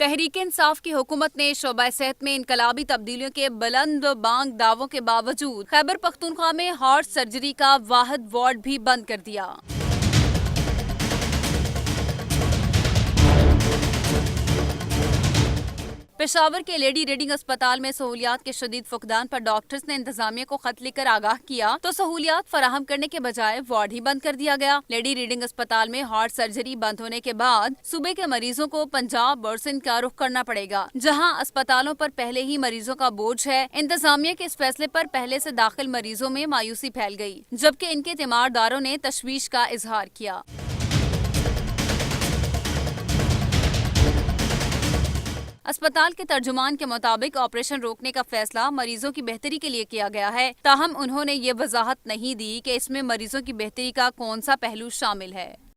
तहरीक इंसाफ की हुकूमत ने शोबा सेहत में इनकलाबी तब्दीलियों के बुलंद बांग दावों के बावजूद खैबर पख्तूनख्वा में हार्ट सर्जरी का वाहिद वार्ड भी बंद कर दिया। पेशावर के लेडी रीडिंग अस्पताल में सहूलियात के शदीद फुकदान पर डॉक्टर्स ने इंतजामिया को खत लिखकर आगाह किया तो सहूलियात फराहम करने के बजाय वार्ड ही बंद कर दिया गया। लेडी रीडिंग अस्पताल में हार्ट सर्जरी बंद होने के बाद सूबे के मरीजों को पंजाब और सिंध का रुख करना पड़ेगा, जहां अस्पतालों पर पहले ही मरीजों का बोझ है। इंतजामिया के इस फैसले पर पहले से दाखिल मरीजों में मायूसी फैल गई, जबकि इनके तीमारदारों ने तशवीश का इजहार किया। अस्पताल के तर्जुमान के मुताबिक ऑपरेशन रोकने का फैसला मरीजों की बेहतरी के लिए किया गया है, ताहम उन्होंने ये वजाहत नहीं दी कि इसमें मरीजों की बेहतरी का कौन सा पहलू शामिल है।